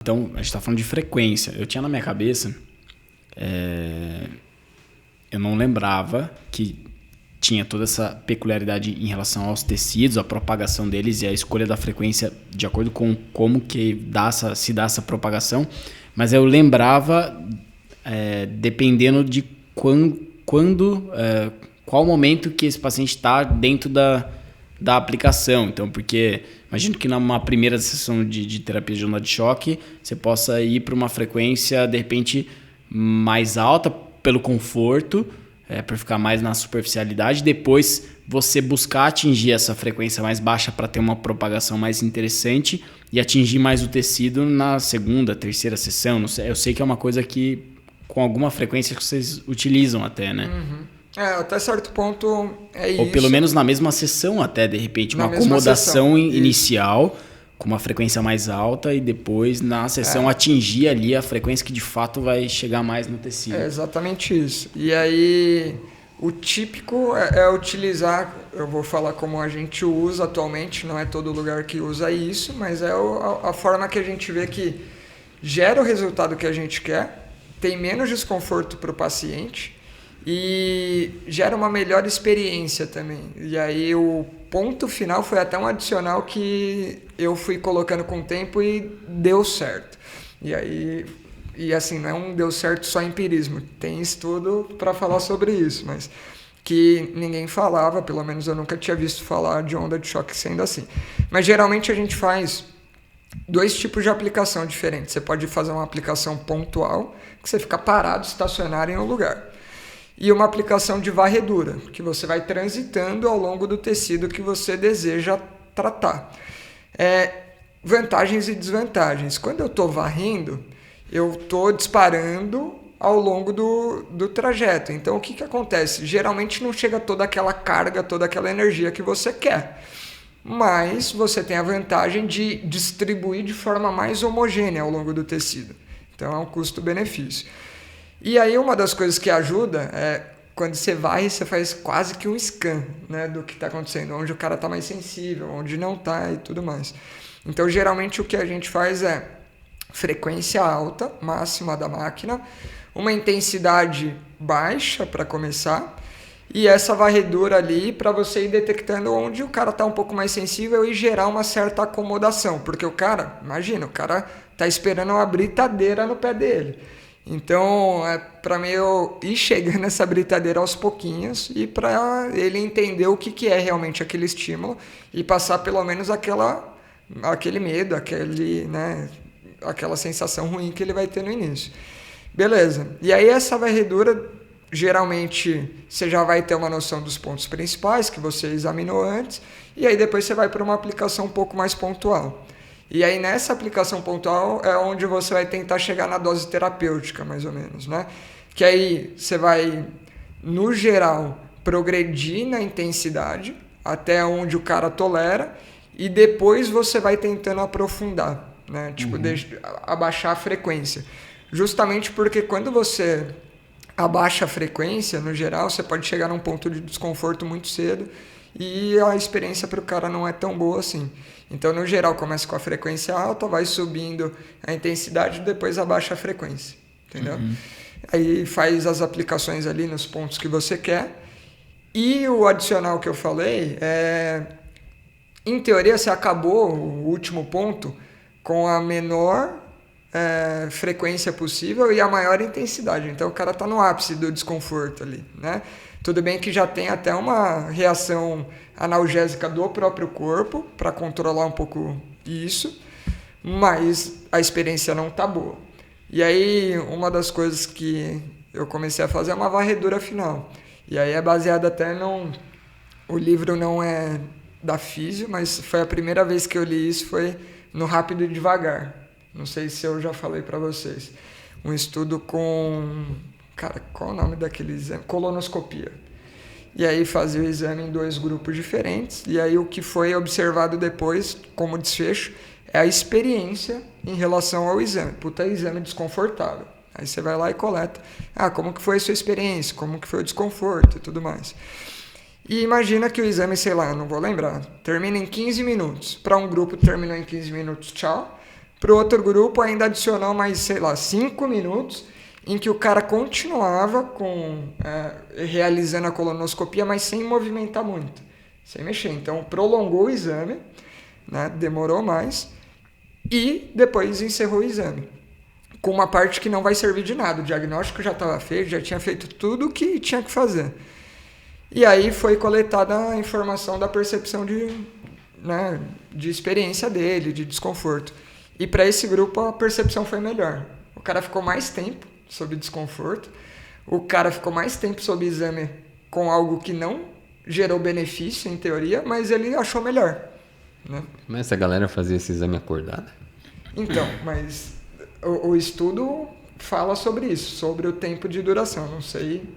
Então, a gente está falando de frequência. Eu tinha na minha cabeça, eu não lembrava que tinha toda essa peculiaridade em relação aos tecidos, a propagação deles e a escolha da frequência de acordo com como que se dá essa propagação. Mas eu lembrava, dependendo de qual momento que esse paciente está dentro da aplicação. Então, porque imagino que numa primeira sessão de terapia de onda de choque, você possa ir para uma frequência, de repente, mais alta pelo conforto, para ficar mais na superficialidade. Depois, você buscar atingir essa frequência mais baixa para ter uma propagação mais interessante e atingir mais o tecido na segunda, terceira sessão. Não sei, eu sei que é uma coisa que, com alguma frequência, que vocês utilizam até, né? Uhum. Até certo ponto é isso. Ou pelo menos na mesma sessão até, de repente, uma acomodação inicial com uma frequência mais alta e depois na sessão atingir ali a frequência que de fato vai chegar mais no tecido. É exatamente isso. E aí o típico é utilizar, eu vou falar como a gente usa atualmente, não é todo lugar que usa isso, mas é a forma que a gente vê que gera o resultado que a gente quer, tem menos desconforto para o paciente e gera uma melhor experiência também. E aí o ponto final foi até um adicional que eu fui colocando com o tempo e deu certo. E assim, não deu certo só empirismo, tem estudo para falar sobre isso, mas que ninguém falava, pelo menos eu nunca tinha visto falar de onda de choque sendo assim. Mas geralmente a gente faz 2 tipos de aplicação diferentes. Você pode fazer uma aplicação pontual, que você fica parado, estacionário em um lugar. E uma aplicação de varredura, que você vai transitando ao longo do tecido que você deseja tratar. Vantagens e desvantagens. Quando eu estou varrendo, eu estou disparando ao longo do trajeto. Então, o que acontece? Geralmente não chega toda aquela carga, toda aquela energia que você quer. Mas você tem a vantagem de distribuir de forma mais homogênea ao longo do tecido. Então, é um custo-benefício. E aí uma das coisas que ajuda é quando você varre, você faz quase que um scan, né, do que está acontecendo, onde o cara está mais sensível, onde não está e tudo mais. Então, geralmente o que a gente faz é frequência alta, máxima da máquina, uma intensidade baixa para começar e essa varredura ali para você ir detectando onde o cara está um pouco mais sensível e gerar uma certa acomodação, porque o cara, imagina, o cara está esperando uma britadeira no pé dele. Então, é para meio ir chegando essa britadeira aos pouquinhos e para ele entender o que é realmente aquele estímulo e passar pelo menos aquele medo, aquela sensação ruim que ele vai ter no início. Beleza. E aí essa varredura, geralmente, você já vai ter uma noção dos pontos principais que você examinou antes e aí depois você vai para uma aplicação um pouco mais pontual. E aí nessa aplicação pontual é onde você vai tentar chegar na dose terapêutica, mais ou menos, né? Que aí você vai, no geral, progredir na intensidade até onde o cara tolera e depois você vai tentando aprofundar, né? Tipo, abaixar a frequência. Justamente porque quando você abaixa a frequência, no geral, você pode chegar num ponto de desconforto muito cedo e a experiência para o cara não é tão boa assim. Então, no geral, começa com a frequência alta, vai subindo a intensidade e depois abaixa a frequência, entendeu? Aí faz as aplicações ali nos pontos que você quer. E o adicional que eu falei, em teoria, você acabou o último ponto com a menor frequência possível e a maior intensidade. Então, o cara está no ápice do desconforto ali, né? Tudo bem que já tem até uma reação analgésica do próprio corpo para controlar um pouco isso, mas a experiência não tá boa. E aí, uma das coisas que eu comecei a fazer é uma varredura final. E aí é baseado até o livro não é da Físio, mas foi a primeira vez que eu li isso, foi no Rápido e Devagar. Não sei se eu já falei para vocês. Um estudo com... Cara, qual é o nome daquele exame? Colonoscopia. E aí fazia o exame em 2 grupos diferentes. E aí o que foi observado depois, como desfecho, é a experiência em relação ao exame. Puta, exame desconfortável. Aí você vai lá e coleta. Como que foi a sua experiência? Como que foi o desconforto e tudo mais. E imagina que o exame, sei lá, não vou lembrar, termina em 15 minutos. Para um grupo terminou em 15 minutos, tchau. Para o outro grupo ainda adicionou mais, sei lá, 5 minutos em que o cara continuava realizando a colonoscopia, mas sem movimentar muito, sem mexer. Então prolongou o exame, né? Demorou mais e depois encerrou o exame. Com uma parte que não vai servir de nada. O diagnóstico já estava feito, já tinha feito tudo o que tinha que fazer. E aí foi coletada a informação da percepção de experiência dele, de desconforto. E para esse grupo a percepção foi melhor. O cara ficou mais tempo sob desconforto, o cara ficou mais tempo sob exame com algo que não gerou benefício, em teoria, mas ele achou melhor. Né? Mas essa galera fazia esse exame acordado? Então, mas o estudo fala sobre isso, sobre o tempo de duração. Não sei...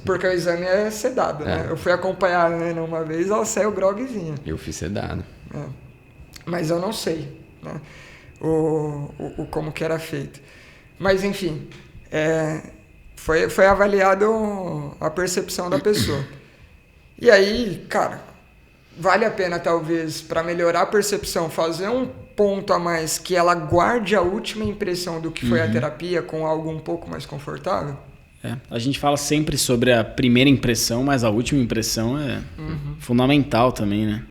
Porque o exame é sedado, né? Eu fui acompanhar a Ana uma vez, ela saiu grogzinha. Eu fiz sedado. Mas eu não sei, né? Como que era feito. Mas, enfim, foi avaliado a percepção da pessoa. E aí, cara, vale a pena, talvez, para melhorar a percepção, fazer um ponto a mais que ela guarde a última impressão do que foi a terapia com algo um pouco mais confortável? A gente fala sempre sobre a primeira impressão, mas a última impressão é fundamental também, né?